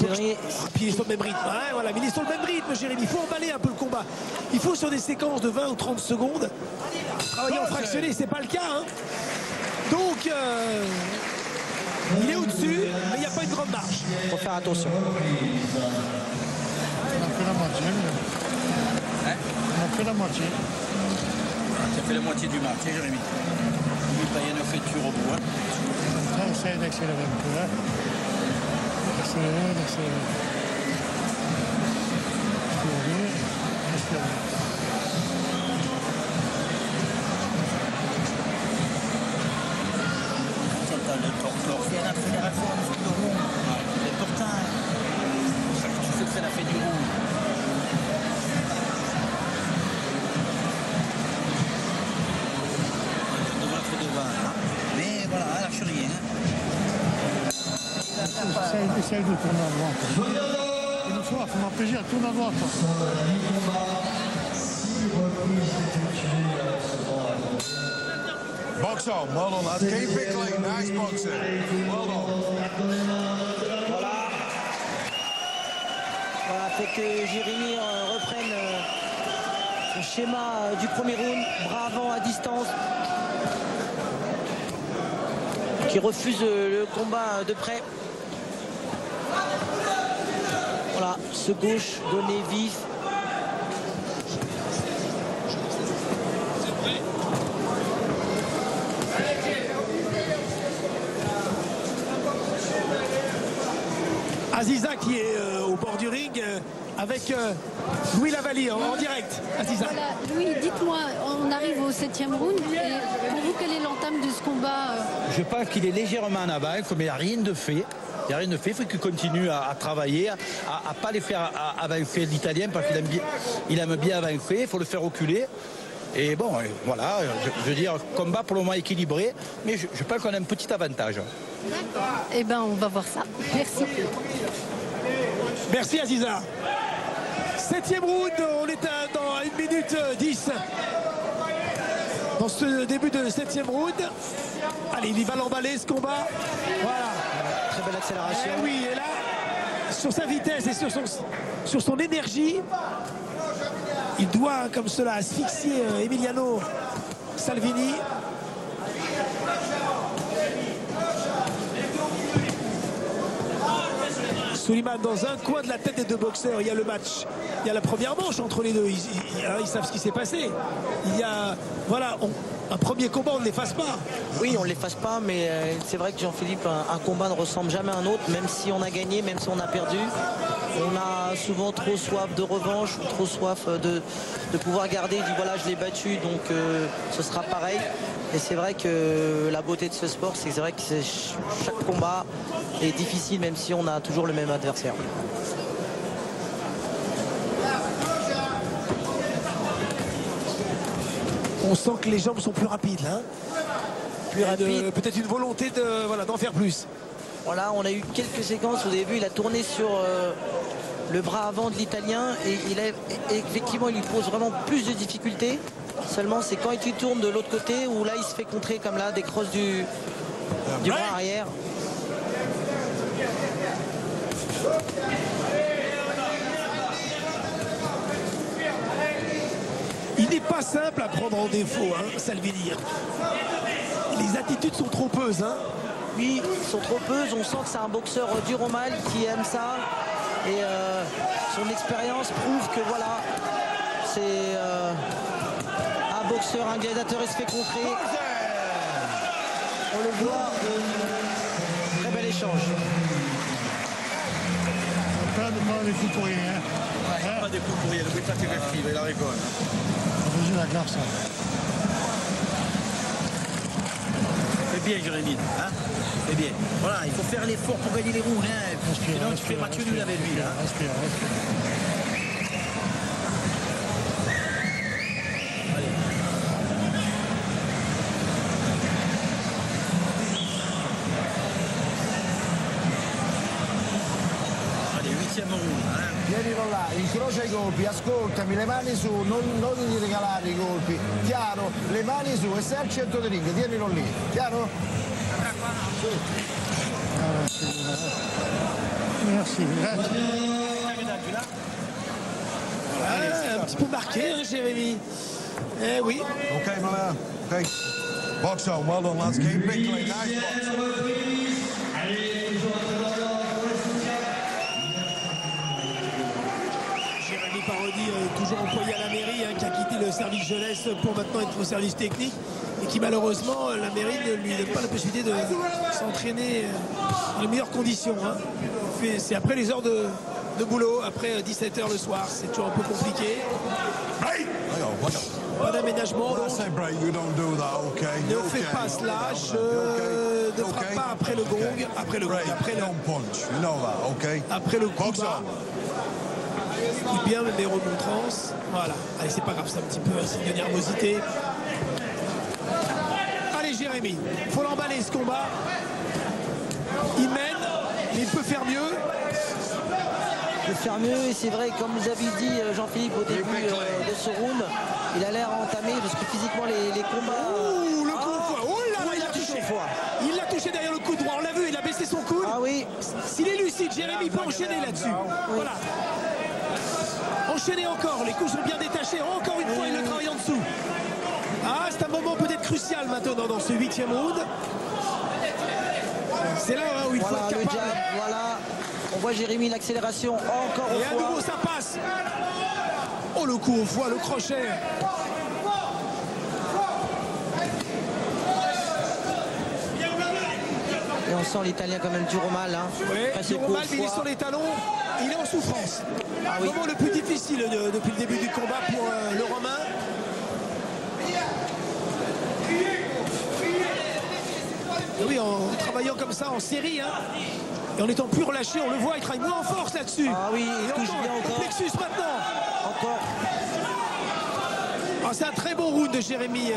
il est sur le même rythme, hein, voilà, mais il est sur le même rythme, Jérémy. Il faut emballer un peu le combat. Il faut sur des séquences de 20 ou 30 secondes travailler en fractionné, c'est pas le cas, hein. Donc Il est au-dessus, mais il n'y a pas une grande marge. Il faut faire attention. On a fait la moitié. Hein? On a fait la moitié. Tu as fait la moitié du match, Jérémy. Il y a une friture au bout. On essaie d'accélérer un peu. Hein. D'accélérer. Fais une accélération en dessous de rond. C'est important. Tu sais que c'est la fête du rond. On devrait être devant. Hein. Mais voilà, elle lâche rien. Essaye de tourner à droite. Une fois, il faut m'empêcher à tourner à droite. Box on, well done lads. Keep it clean, nice boxing. Well done. Voilà, fait que Jérémy reprenne son schéma du premier round, bras avant à distance, qui refuse le combat de près. Voilà, ce gauche donné vif. Aziza qui est au bord du ring avec Louis Lavalier en direct. Aziza. Voilà, Louis, dites-moi, on arrive au 7e round. Et pour vous, quelle est l'entame de ce combat Je pense qu'il est légèrement en avant, mais il n'y a rien de fait. Il n'y a rien de fait, il faut qu'il continue à travailler, à ne pas les faire avancer l'Italien parce qu'il aime bien avancer, il faut le faire reculer. Et bon, voilà, je veux dire, combat pour le moment équilibré, mais je pense qu'on a un petit avantage. Eh bien, on va voir ça. Merci. Merci Aziza. 7e round, on est dans 1 minute 10. Dans ce début de 7e round. Allez, il va l'emballer ce combat. Voilà. Très belle accélération. Et oui, et là, sur sa vitesse et sur son énergie, il doit comme cela asphyxier Emiliano Salvini. Souleymane, dans un coin de la tête des deux boxeurs, il y a le match. Il y a la première manche entre les deux. Ils savent ce qui s'est passé. Il y a, voilà, un premier combat, on ne l'efface pas. Oui, on ne l'efface pas, mais c'est vrai que Jean-Philippe, un combat ne ressemble jamais à un autre, même si on a gagné, même si on a perdu. On a souvent trop soif de revanche, ou trop soif de pouvoir garder, du voilà, je l'ai battu, donc ce sera pareil. Et c'est vrai que la beauté de ce sport, c'est vrai que chaque combat est difficile, même si on a toujours le même adversaire. On sent que les jambes sont plus rapides là. Plus rapide. Peut-être une volonté d'en faire plus. Voilà, on a eu quelques séquences au début, il a tourné sur le bras avant de l'Italien et effectivement il lui pose vraiment plus de difficultés. Seulement c'est quand il tourne de l'autre côté où là il se fait contrer comme là des crosses du bras arrière. Il n'est pas simple à prendre en défaut, hein, Salvini. Les attitudes sont trompeuses. Hein. Oui, ils sont trompeuses. On sent que c'est un boxeur dur au mal qui aime ça. Et son expérience prouve que voilà, c'est un boxeur, un gladiateur, il se fait contrer. On le voit. Très bel échange. Pas des coups pour rien. Ouais, pas des coups pour rien, le but est réactif, il a rigole. J'ai la glace. C'est bien, Jérémy. Hein, c'est bien. Voilà, il faut faire l'effort pour gagner les rounds. Hein. Sinon, tu fais match nul avec lui. Là. Respire. Allez, 8e round. Hein. Tienilo là, incrocia i colpi, ascoltami, le mani su, non gli regalare i colpi, chiaro? Le mani su e sei al centro del ring, tienilo lì, chiaro? Merci. Un petit peu marqué, hein, Jérémy. Eh oui. Okay, man. Okay. Box on, well done lads. Keep it clean, nice box. dit, toujours employé à la mairie, hein, qui a quitté le service jeunesse pour maintenant être au service technique et qui malheureusement, la mairie ne lui donne pas la possibilité de s'entraîner dans les meilleures conditions. Hein. C'est après les heures de boulot, après 17h le soir, c'est toujours un peu compliqué. Pas d'aménagement. Ne fais pas slash, ne frappe pas après le gong, après le coup bas. Écoute bien les remontrances. Voilà. Allez, c'est pas grave, c'est un petit peu un signe de nervosité. Allez, Jérémy, il faut l'emballer ce combat. Il mène, mais il peut faire mieux. Il peut faire mieux, et c'est vrai, comme vous avez dit, Jean-Philippe, au début de ce round, il a l'air entamé parce que physiquement les combats. Ouh, le coup au foie. Oh là là, il a touché. Il l'a touché derrière le coup droit. On l'a vu, il a baissé son coude. Ah oui. S'il est lucide, Jérémy peut enchaîner là-dessus. Oui. Voilà. Enchaîner encore. Les coups sont bien détachés. Encore une fois, il le travaille en dessous. Ah, c'est un moment peut-être crucial maintenant dans ce 8e round. C'est là où il faut être capable. Le jab, voilà. On voit Jérémy, l'accélération encore au foie. Et à nouveau, ça passe. Oh, le coup au foie, le crochet. Et on sent l'Italien quand même dur au mal. Hein. Oui, dur au mal, mais il est sur les talons. Il est en souffrance. Ah, oui. Le moment le plus difficile depuis le début du combat pour le Romain. Et oui, en travaillant comme ça en série, hein, et en étant plus relâché, on le voit, il travaille moins en force là-dessus. Ah oui, il touche bien encore. Plexus maintenant. Encore. Ah, c'est un très bon round de Jérémy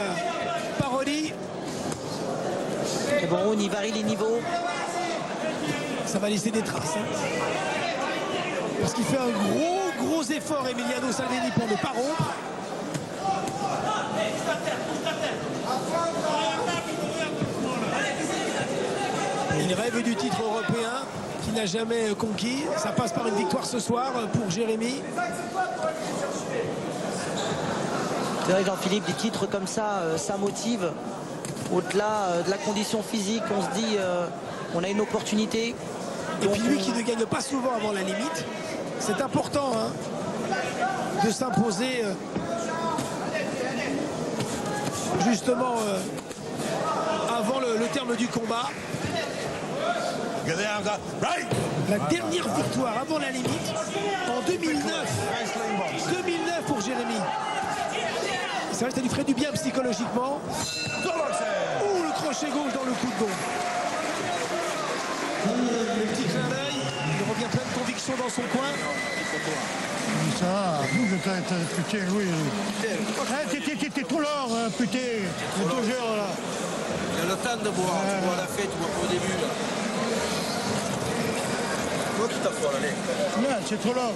Parodi. Très bon round, il varie les niveaux. Ça va laisser des traces. Hein. Parce qu'il fait un gros effort, Emiliano Salvini, pour ne pas rompre. Il rêve du titre européen qu'il n'a jamais conquis. Ça passe par une victoire ce soir pour Jérémy. C'est vrai, Jean-Philippe, des titres comme ça, ça motive. Au-delà de la condition physique, on se dit on a une opportunité. Et puis lui qui ne gagne pas souvent avant la limite, c'est important hein, de s'imposer justement avant le terme du combat. La dernière victoire avant la limite en 2009. 2009 pour Jérémy. C'est vrai que ça lui ferait du bien psychologiquement. Ouh, le crochet gauche dans le coup de gong. Le petit clin d'œil. Il revient plein de conviction dans son coin. Ça va, putain, oui. T'es trop lent, putain. Le toujours là. Il y a le temps de boire, tu vois la fête, tu vois pas au début là. Toi tout à fait, allez. Non, c'est trop lent.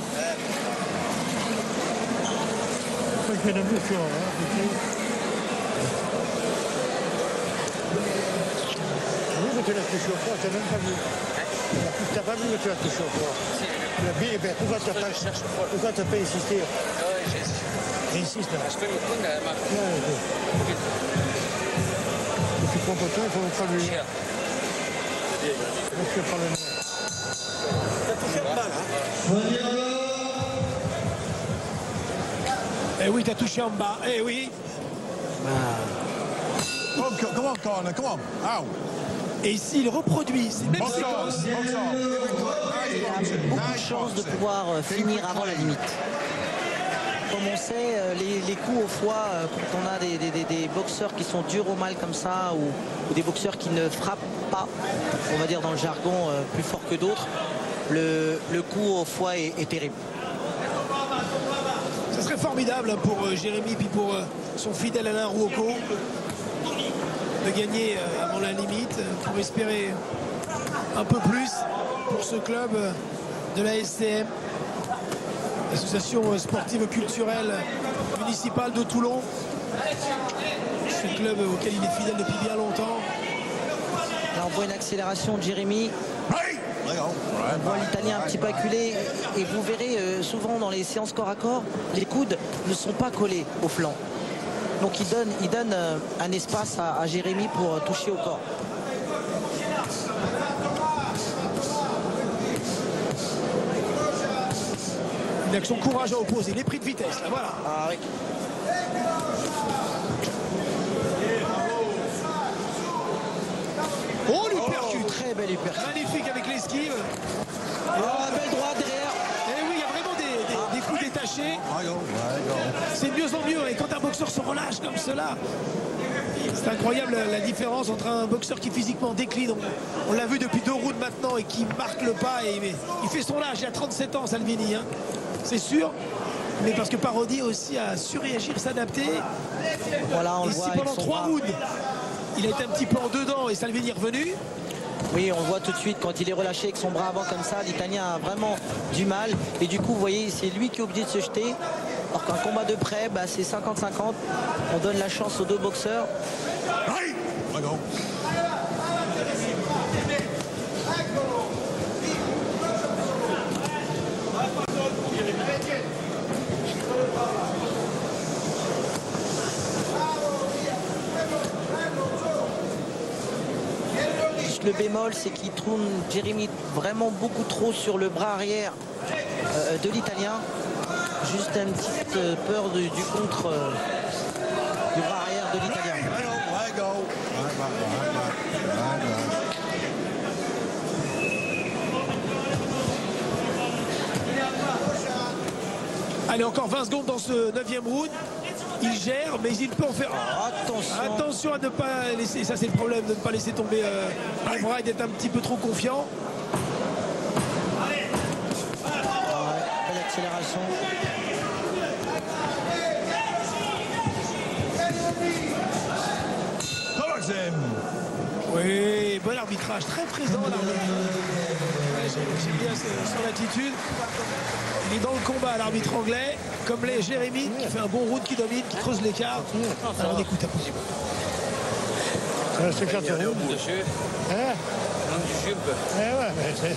Faut qu'il y ait de bouche, hein, oui, mais tu l'as touché au froid, t'as même pas vu. T'as pas vu que tu l'as touché au froid. Tu l'as bien, ben, pourquoi t'as pas insisté? Insiste là. Je fais le coup de la marque. Tu prends pas tout, il faut pas lui. Je fais pas le nez. T'as touché en bas là. Eh oui, t'as touché en bas. Eh oui. Oh, come on, corner, come on. Ow. Et ici, il reproduit ces mêmes séquences. Il a beaucoup de chance de pouvoir finir avant la limite. Comme on sait, les coups au foie, quand on a des boxeurs qui sont durs au mal comme ça, ou des boxeurs qui ne frappent pas, on va dire dans le jargon, plus fort que d'autres, le coup au foie est terrible. Ce serait formidable pour Jérémy puis pour son fidèle Alain Rouault de gagner avant la limite pour espérer un peu plus pour ce club de la SCM, l'association sportive culturelle municipale de Toulon, ce club auquel il est fidèle depuis bien longtemps. Là on voit une accélération de Jérémy. On voit l'Italien un petit peu acculé, et vous verrez souvent dans les séances corps à corps, les coudes ne sont pas collés au flanc. Donc il donne un espace à Jérémy pour toucher au corps. Une action courage à opposer, les prix de vitesse, là, voilà. Ah, oui. Oh, l'uppercut. Très belle uppercut. Magnifique avec l'esquive. Belle droite derrière. Et oui, il y a vraiment des coups détachés. C'est de mieux en mieux. Et quand un boxeur se relâche comme cela, c'est incroyable la différence entre un boxeur qui physiquement décline. On l'a vu depuis 2 rounds maintenant et qui marque le pas. Et il fait son âge. Il a 37 ans, Salvini. Hein. C'est sûr. Mais parce que Parodi aussi a su réagir, s'adapter. Voilà, on le voit. Ici, pendant 3 rounds, il a été un petit peu en dedans et Salvini est revenu. Oui, on le voit tout de suite quand il est relâché avec son bras avant comme ça. L'Italien a vraiment du mal. Et du coup, vous voyez, c'est lui qui est obligé de se jeter. Alors qu'un combat de près, bah, c'est 50-50. On donne la chance aux 2 boxeurs. Le bémol, c'est qu'il tourne Jérémy vraiment beaucoup trop sur le bras arrière de l'Italien. Juste une petite peur du contre du bras arrière de l'Italien. Allez, encore 20 secondes dans ce 9e round. Il gère, mais il peut en faire. Attention à ne pas laisser, ça c'est le problème, de ne pas laisser tomber le bras et d'être un petit peu trop confiant. Belle accélération. Oui, bon arbitrage, très présent l'arbitre. J'aime bien son attitude. Il est dans le combat, l'arbitre anglais, comme les Jérémy, qui fait un bon round, qui domine, qui creuse l'écart. Alors on écoute un peu. C'est clair, tu au bout dessus. Hein? Non, du jupe. Eh ouais, mais c'est...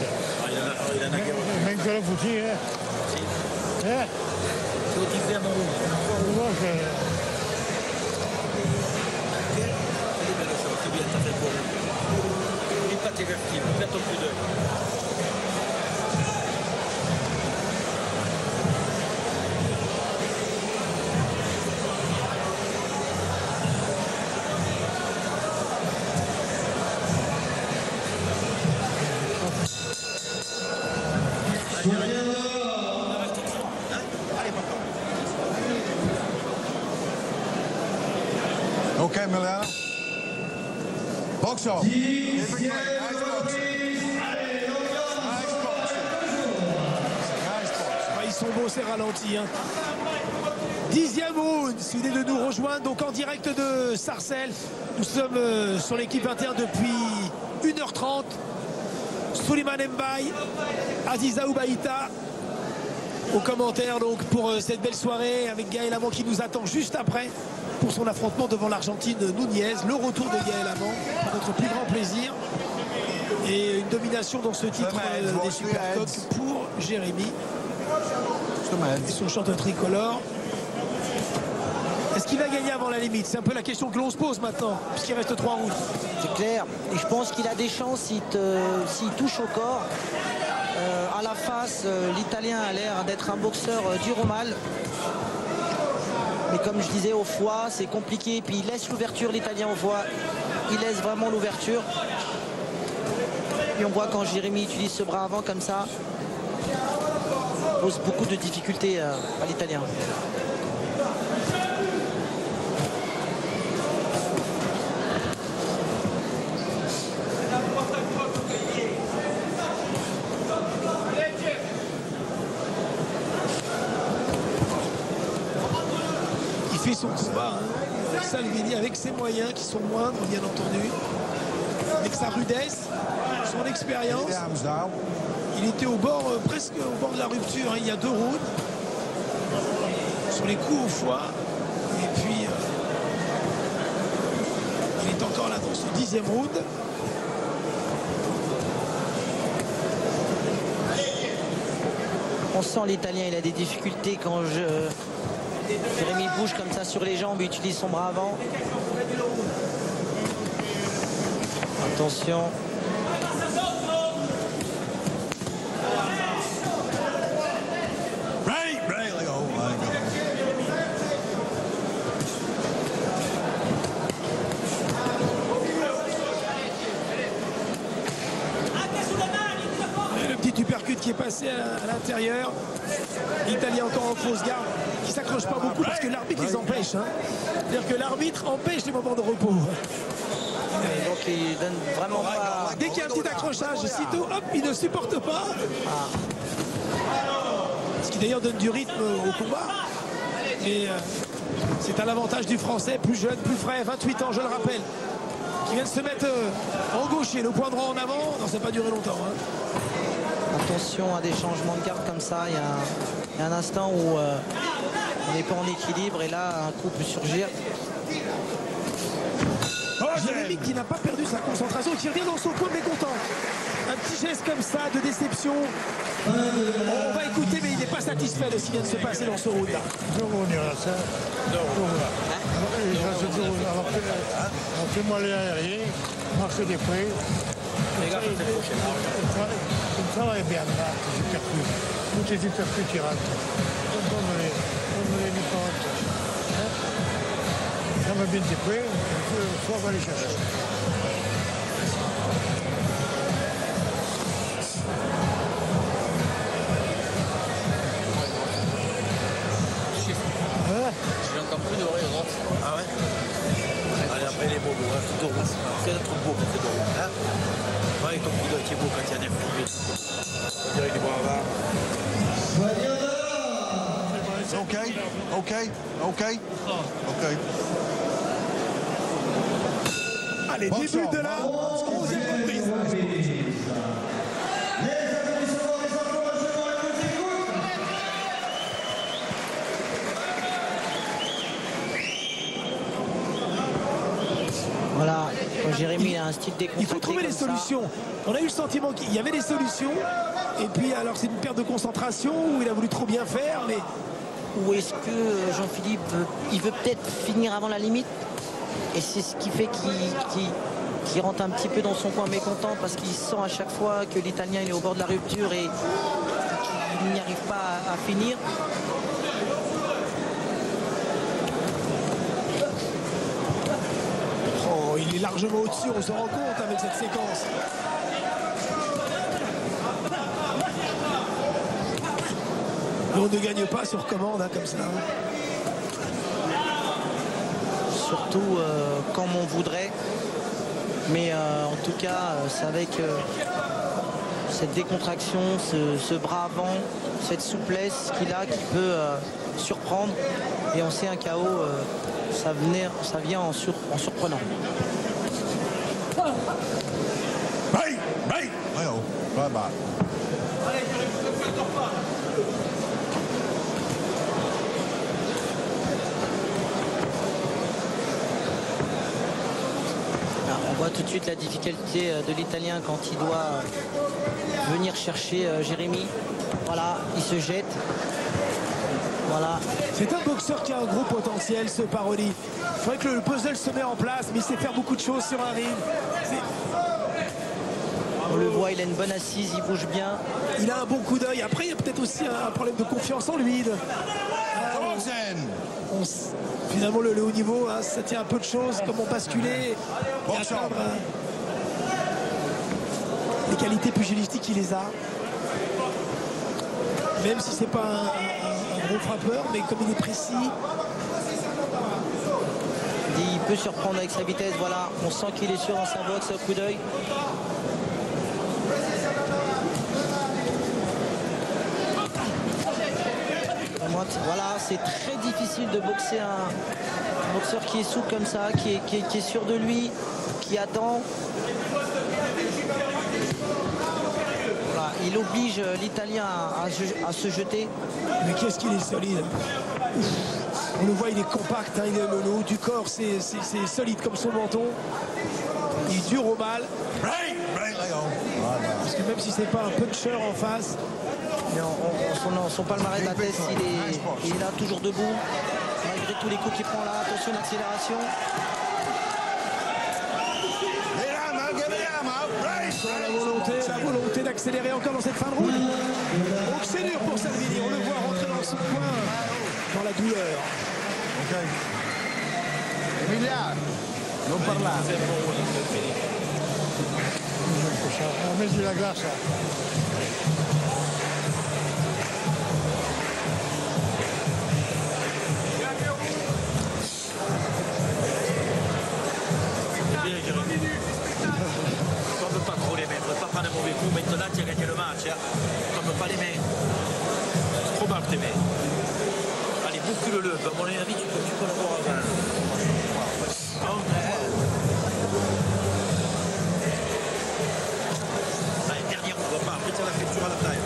Il en a guère. Même que le foutu, hein? Hein? C'est au type mon round. C'est bien, t'as fait pour. N'oublie pas tes vertiges, fais ton coup d'œil. Okay, Milano. Box off. Ils sont beaux ces ralentis. Hein. 10e round, si vous venez de nous rejoindre, donc en direct de Sarcelles. Nous sommes sur l'équipe interne depuis 1h30. Souleymane Mbaye, Aziza Oubaïta aux commentaires donc pour cette belle soirée avec Gaël Amand qui nous attend juste après pour son affrontement devant l'Argentine Nunez. Le retour de Gaël Amand pour notre plus grand plaisir. Et une domination dans ce titre des Supercoques pour Jérémy. Et son chanteur tricolore. Est-ce qu'il va gagner avant la limite? C'est un peu la question que l'on se pose maintenant, puisqu'il reste 3 rounds. C'est clair. Et je pense qu'il a des chances s'il touche au corps. À la face, l'Italien a l'air d'être un boxeur dur au mal. Mais comme je disais, au foie, c'est compliqué. Puis il laisse l'ouverture, l'Italien au foie. Il laisse vraiment l'ouverture. Et on voit quand Jérémy utilise ce bras avant comme ça, pose beaucoup de difficultés à l'Italien. Il fait son combat, hein. Salvini, avec ses moyens qui sont moindres, bien entendu, avec sa rudesse, son expérience. Il était au bord, presque au bord de la rupture, hein, il y a 2 rounds. Sur les coups au foie. Et puis, il est encore là dans ce 10e round. On sent l'Italien, il a des difficultés quand Jérémy bouge comme ça sur les jambes, il utilise son bras avant. Attention. qui est passé à l'intérieur. L'Italien encore en fausse garde, qui ne s'accroche pas beaucoup parce que l'arbitre les empêche. Hein. C'est-à-dire que l'arbitre empêche les moments de repos. Et donc il donne vraiment pas... Dès qu'il y a un petit accrochage, sitôt, hop, il ne supporte pas. Ce qui d'ailleurs donne du rythme au combat. Et c'est à l'avantage du Français, plus jeune, plus frais, 28 ans, je le rappelle, qui vient de se mettre en gaucher, le point droit en avant. Non, ça n'a pas duré longtemps. Hein. Attention à des changements de garde comme ça. Il y a un instant où on n'est pas en équilibre et là, un coup peut surgir. Jérémy qui n'a pas perdu sa concentration, qui revient dans son coin mécontent. Un petit geste comme ça de déception. On va écouter, mais il n'est pas satisfait de ce qui vient de se passer dans ce round-là. Fais-moi les aériens, marche des près. Il travaille bien là, tes uppercuts. Tous tes uppercuts qui rentrent. Donne-les du compte. Ferme bien tes près, il faut aller chercher. J'ai encore plus d'oreilles à droite. Ah ouais? Allez, après les bobos, hein, tout droit. C'est trop beau pour Fedor. Hein? Ouais, ton coup d'œil qui est beau quand il y a des fumées. On dirait du bravard. Okay. Allez, début de la 11e reprise. Voilà, Jérémy a un style décontracté. Il faut trouver les solutions. On a eu le sentiment qu'il y avait des solutions. Et puis, alors, c'est une perte de concentration où il a voulu trop bien faire. Mais ou est-ce que Jean-Philippe il veut peut-être finir avant la limite et c'est ce qui fait qu'il rentre un petit peu dans son coin mécontent parce qu'il sent à chaque fois que l'Italien il est au bord de la rupture et qu'il n'y arrive pas à finir. oh, il est largement au-dessus, on se rend compte avec cette séquence. Et on ne gagne pas sur commande hein, comme ça. Surtout comme on voudrait. Mais en tout cas, c'est avec cette décontraction, ce bras avant, cette souplesse qu'il a qui peut surprendre. Et on sait un KO, ça vient en surprenant. Bye. Oh, bye. On voit tout de suite la difficulté de l'Italien quand il doit venir chercher Jérémy. Voilà, il se jette. Voilà. C'est un boxeur qui a un gros potentiel, ce Paroli. Il faudrait que le puzzle se met en place, mais il sait faire beaucoup de choses sur un ring. On le voit, il a une bonne assise, il bouge bien. Il a un bon coup d'œil. Après, il y a peut-être aussi un problème de confiance en lui. Finalement, le haut niveau, hein, ça tient un peu de choses, comment basculer et atteindre les qualités pugilistiques, il les a. Même si c'est pas un gros frappeur, mais comme il est précis. Il peut surprendre avec sa vitesse, voilà. On sent qu'il est sûr dans sa boxe, au coup d'œil. Voilà, c'est très difficile de boxer un boxeur qui est souple comme ça, qui est sûr de lui, qui attend. Voilà, il oblige l'Italien à se jeter. Mais qu'est-ce qu'il est solide. On le voit, il est compact, hein, le haut du corps, c'est solide comme son menton. Il est dur au mal. Parce que même si c'est pas un puncher en face, son palmarès de la tête, il est là toujours debout, malgré tous les coups qu'il prend là. Attention, l'accélération. La volonté d'accélérer encore dans cette fin de round. Donc c'est dur pour Salvini, on le voit rentrer dans son coin, dans la douleur. Emilia, non parlare. On met de la glace. tiens. Comme pas les mains. Trop bas tes mains. Allez, bouscule-le. À mon avis, tu peux l'avoir avant. Allez, dernier round, on va pas. Après, tiens la culture à la taille.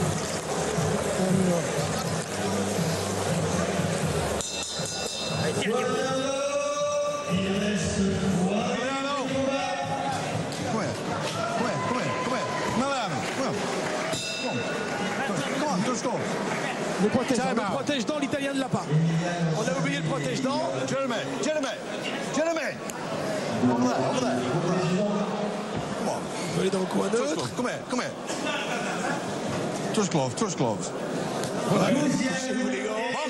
Allez, dernier round. Le protège-dents, l'Italien ne l'a pas. On a oublié le protège-dents. Jeremy. Over there. Come on. On va aller dans le coin neutre. Come here. Touch gloves. Voilà. Box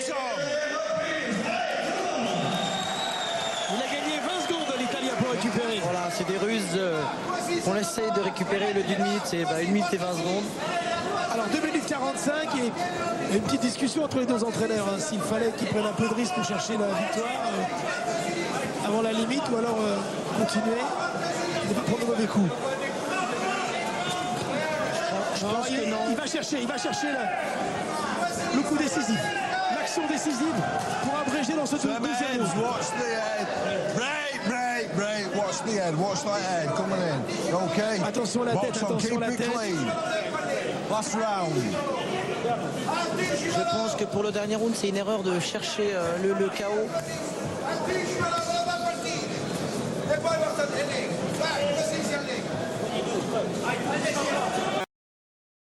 on. Il a gagné 20 secondes, l'Italien, pour récupérer. Voilà, c'est des ruses. On essaye de récupérer le d'une minute, c'est 1 minute et 20 secondes. Alors 2 minutes 45 et une petite discussion entre les deux entraîneurs. Hein, s'il fallait qu'ils prennent un peu de risque pour chercher la victoire avant la limite ou alors continuer et ne pas prendre de mauvais coups. Je pense que non. Il va chercher le coup décisif. L'action décisive pour abréger dans ce deuxième. Watch the head. Break. Watch the head. Watch that head coming in. Okay. Attention la tête, attention la tête. Last round. Je pense que pour le dernier round, c'est une erreur de chercher le KO.